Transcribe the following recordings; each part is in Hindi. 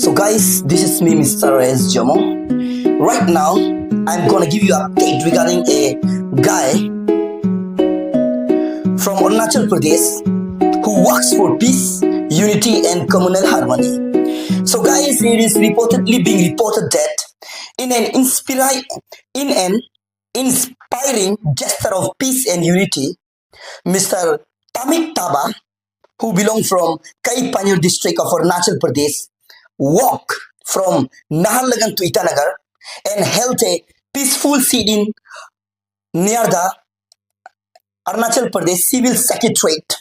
So guys, this is me, Mr. S. Jomo. Right now, I'm gonna give you an update regarding a guy from Arunachal Pradesh who works for peace, unity and communal harmony. So guys, it is reportedly being reported that in an inspiring gesture of peace and unity, Mr. Tamik Taba, who belongs from Kaipanir district of Arunachal Pradesh, walked from Naharlagan to Itanagar and held a peaceful sit-in near the Arunachal Pradesh Civil Secretariat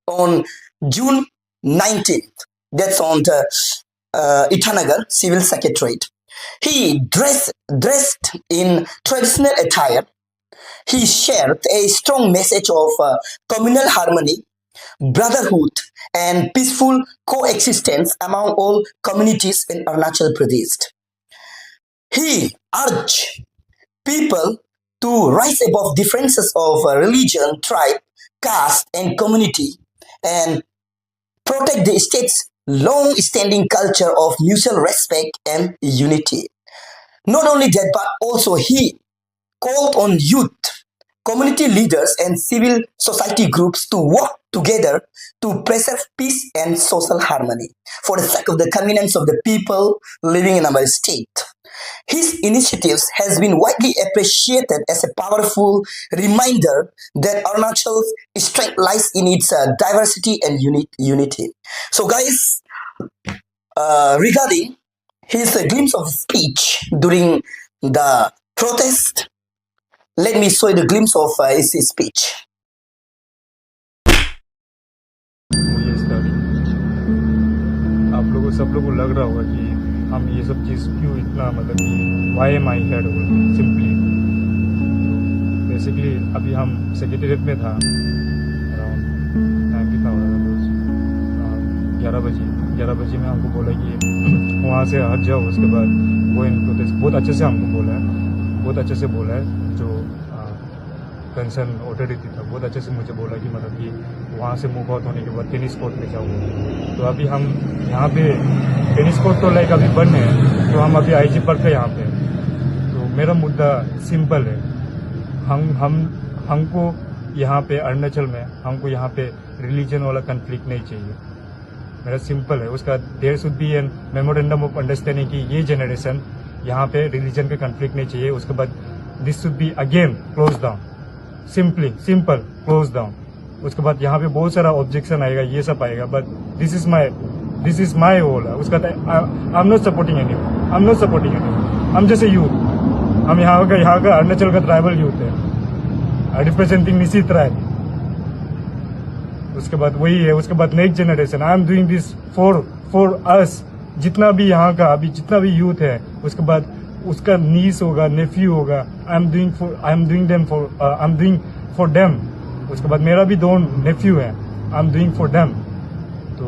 on June 19th. That's on the Itanagar Civil Secretariat. He dressed in traditional attire. He shared a strong message of communal harmony, brotherhood, and peaceful coexistence among all communities in Arunachal Pradesh. He urged people to rise above differences of religion, tribe, caste, and community and protect the state's long-standing culture of mutual respect and unity. Not only that, but also he called on youth, community leaders, and civil society groups to work together to preserve peace and social harmony for the sake of the convenience of the people living in our state. His initiatives has been widely appreciated as a powerful reminder that Arunachal's strength lies in its diversity and unity. So guys, regarding his glimpse of speech during the protest, let me show you the glimpse of his speech. आप लोगों सब लोगों को लग रहा होगा कि हम ये सब चीज़ क्यों इतना मतलब कि वाई एम आई हेड सिंपली बेसिकली अभी हम सेक्रेटेरिएट में था अराउंड टाइम कितना हो रहा था रोज 11 बजे में हमको बोला कि वहाँ से हट जाओ उसके बाद वो इन प्रोटेस्ट बहुत अच्छे से हमको बोला है जो कंसर्न ऑथोरिटी था बहुत अच्छे से मुझे बोला कि मतलब कि वहाँ से मूव आउट होने के बाद टेनिस कोर्ट में जाऊँगा तो अभी हम यहाँ पे टेनिस कोर्ट तो लाइक अभी बंद है तो हम अभी आईजी पार्क है यहाँ पे तो मेरा मुद्दा सिंपल है हमको यहाँ पे अरुणाचल में हमको यहाँ पे रिलीजन वाला कन्फ्लिक्ट नहीं चाहिए मेरा सिंपल है उसका there should be an memorandum of understanding कि ये जनरेशन यहाँ पे रिलीजन का कन्फ्लिक्ट नहीं चाहिए उसके बाद this should be again close down simple close down उसके बाद यहाँ पे बहुत सारा ऑब्जेक्शन आएगा ये सब आएगा but this is my whole उसका I am not supporting any I am जैसे यूथ हम यहाँ का अरुणाचल का ट्राइबल यूथ है रिप्रेजेंटिंग निसी ट्राइब उसके बाद वही है उसके बाद next generation I am doing this for us जितना भी यहाँ का अभी जितना भी यूथ है उसके बाद उसका नीस होगा नेफ्यू होगा आई एम डूइंग फॉर देम उसके बाद मेरा भी 2 नेफ्यू है आई एम डूइंग फॉर देम तो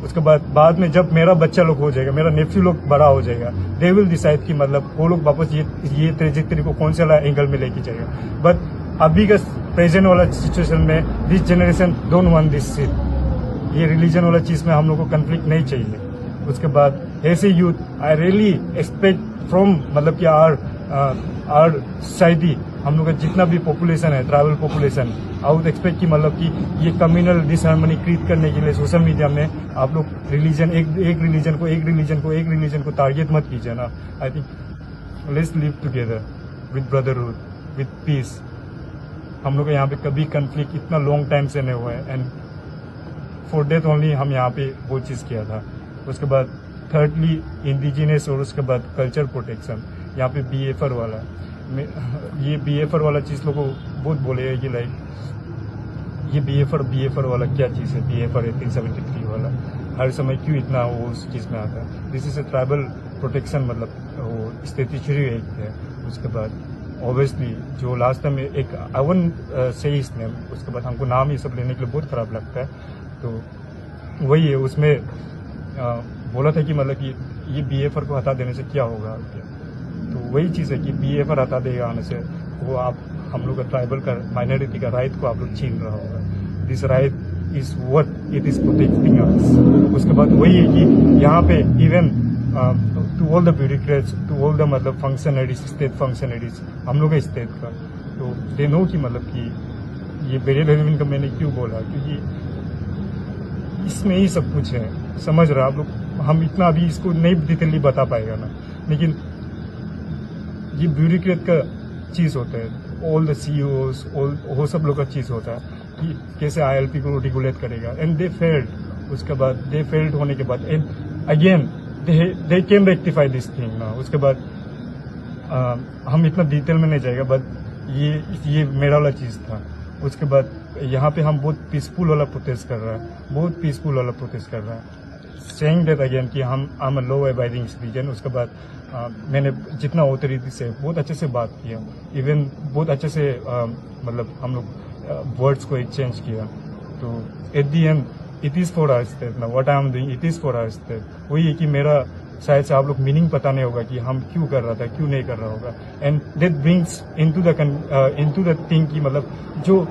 उसके बाद में जब मेरा बच्चा लोग हो जाएगा मेरा नेफ्यू लोग बड़ा हो जाएगा दे विल डिसाइड कि मतलब वो लोग वापस ये ट्रेजेक्टरी को कौन से वाला एंगल में लेके जाएगा बट अभी का प्रेजेंट वाला सिचुएशन में this generation don't want this shit ये रिलीजन वाला चीज में हम लोग को कन्फ्लिक्ट नहीं चाहिए उसके बाद ऐसे youth I really expect from मतलब कि आर सोसाइटी हम लोग का जितना भी पॉपुलेशन है tribal population I would expect कि मतलब कि ये कम्युनल डिसहार्मनी क्रिएट करने के लिए सोशल मीडिया में आप लोग रिलीजन एक रिलीजन को टारगेट मत कीजिए ना I think let's live together with brotherhood with piece हम लोग यहाँ पे कभी कन्फ्लिक्ट इतना लॉन्ग टाइम से नहीं हुआ है एंड फॉर डेथ ओनली हम यहाँ पे वो चीज़ किया था उसके बाद थर्डली इंडिजिनस और उसके बाद कल्चर प्रोटेक्शन यहाँ पे BFR वाला ये BFR वाला चीज़ लोगों को बहुत बोलेगा कि लाइक ये BFR वाला क्या चीज़ है BFR 1873 वाला हर समय क्यों इतना वो उस चीज़ में आता है this is a tribal protection मतलब वो स्टेट्यूटरी एक्ट है उसके बाद ऑब्वियसली जो लास्ट टाइम एक आई वन से इसमें उसके बाद हमको नाम ये सब लेने के लिए बहुत ख़राब लगता है तो वही है उसमें बोला था कि मतलब कि ये BFR को हटा देने से क्या होगा तो वही चीज़ है कि BFR हटा देगा आने से वो आप हम लोग का ट्राइबल का माइनॉरिटी का राइट को आप लोग छीन रहा होगा this right is what it is protecting us. उसके बाद वही है कि यहाँ पे even to all the bureaucrats, to all the मतलब फंक्शनरीज, स्टेट फंक्शनरीज, हम लोग का स्टेट का, तो दे नो कि मतलब कि ये बेरियल एलिमेंट का मैंने क्यों बोला, क्योंकि इसमें ही सब कुछ है, समझ रहे आप लोग। हम इतना अभी इसको नहीं डिटेलली बता पाएगा ना, लेकिन ये ब्यूरोक्रेट का चीज़ होता है, ऑल द CEOs, वो सब लोग का चीज़ होता है कि कैसे ILP को रेगुलेट करेगा। एंड दे फेल्ड, उसके बाद दे फेल्ड होने के बाद and again they can rectify this thing ना। उसके बाद हम इतना डिटेल में नहीं जाएगा, बट ये मेरा वाला चीज़ था। उसके बाद यहाँ पे हम बहुत पीसफुल वाला प्रोटेस्ट कर रहा है, बहुत पीसफुल वाला प्रोटेस्ट कर रहा है, सेइंग दैट अगेन कि हम आम लो अबाइडिंग सिटीजन। उसके बाद मैंने जितना ऑथोरिटी से बहुत अच्छे से बात किया, इवन बहुत अच्छे से मतलब हम लोग वर्ड्स को एक्सचेंज किया। तो at the end it is for our state ना, what I am doing it is for our state. वही है कि मेरा शायद से आप लोग मीनिंग पता नहीं होगा कि हम क्यों कर रहा था, क्यों नहीं कर रहा होगा। And that brings into the thing कि मतलब जो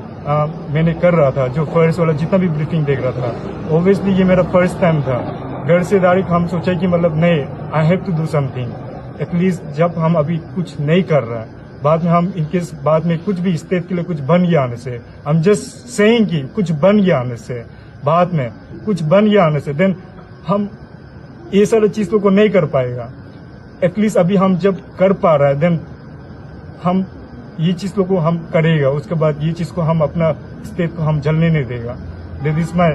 मैंने कर रहा था, जो फर्स्ट वाला जितना भी ब्रीफिंग देख रहा था, ऑब्वियसली ये मेरा फर्स्ट टाइम था। घर से डायरेक्ट हम सोचा कि मतलब नहीं, I have to do something at least. जब हम अभी कुछ नहीं कर रहा है, बाद में हम इनकेस बाद में कुछ भी स्टेट के लिए कुछ बन गया आने से, आई एम जस्ट सेइंग कि कुछ बन गया आने से, बाद में कुछ बन गया आने से, देन हम ये सारे चीज़ों को नहीं कर पाएगा। एटलीस्ट अभी हम जब कर पा रहा है, देन हम ये चीज़ों को हम करेगा। उसके बाद ये चीज़ को हम अपना स्टेट को हम जलने नहीं देगा। दैट इज माई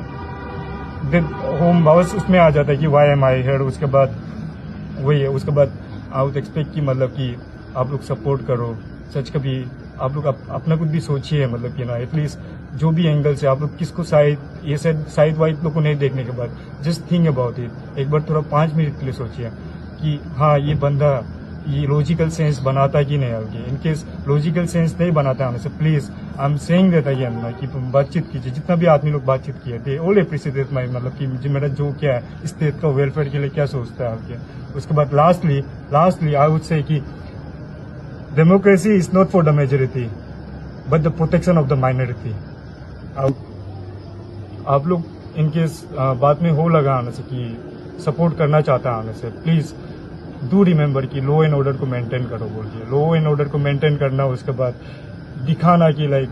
होम बस उसमें आ जाता है कि वाई एम आई हेयर। उसके बाद वही है, उसके बाद आई वुड एक्सपेक्ट कि मतलब कि आप लोग सपोर्ट करो। सच कभी आप लोग अपना कुछ भी सोचिए, मतलब कि ना एटलीस्ट जो भी एंगल से आप लोग किसको साइड वाइड लोग को नहीं देखने के बाद जस्ट थिंक अबाउट इट। एक बार थोड़ा 5 मिनट के लिए सोचिए कि हाँ ये बंदा ये लॉजिकल सेंस बनाता कि नहीं आगे। इनकेस लॉजिकल सेंस नहीं बनाता हमें से, please I am saying that again ना कि बातचीत कीजिए। जितना भी आदमी लोग बातचीत किए थे, ऑल एप्रिशिएट माई मतलब कि मेरा जो क्या है स्टेट का वेलफेयर के लिए क्या सोचता है आपके। उसके बाद लास्टली आई वुड से कि democracy is not for the majority but the protection of the minority. आप लोग इनकेस बात में हो लगा आने से कि सपोर्ट करना चाहता है आने से, प्लीज डू रिमेंबर कि लॉ एंड ऑर्डर को मेंटेन करो बोल के। लॉ एंड ऑर्डर को मेंटेन करना, उसके बाद दिखाना कि लाइक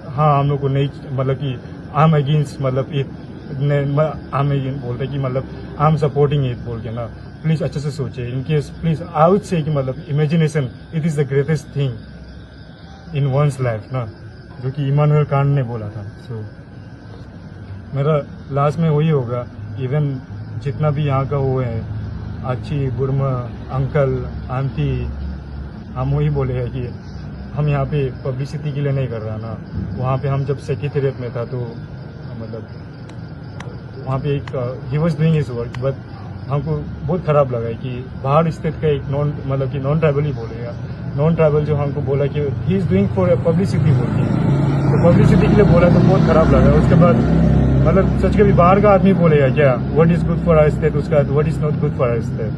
हाँ हम लोग को नहीं मतलब कि आई एम अगेंस्ट मतलब आई एम बोलते कि मतलब आई एम सपोर्टिंग इट बोल के ना। प्लीज अच्छे से सोचिए। In case please I would say कि मतलब imagination it is the greatest thing in one's life ना, जो कि इमानुएल कांट ने बोला था। सो मेरा लास्ट में वही होगा, इवन जितना भी यहाँ का वो है अच्छी बुरमा अंकल आंटी, हम वही बोले हैं कि हम यहाँ पे पब्लिसिटी के लिए नहीं कर रहा ना। वहाँ पे हम जब सेक्रेटेरिएट में था तो मतलब वहाँ पे एक he was doing his work, but हमको बहुत ख़राब लगा है कि बाहर स्टेट का एक नॉन ट्राइबल ही बोलेगा, नॉन ट्राइबल जो हमको बोला कि he is doing for publicity बोलती है, तो पब्लिसिटी के लिए बोला तो बहुत ख़राब लगा। उसके बाद मतलब सच के भी बाहर का आदमी बोलेगा क्या what is good for our state, उसका what is not good for our state.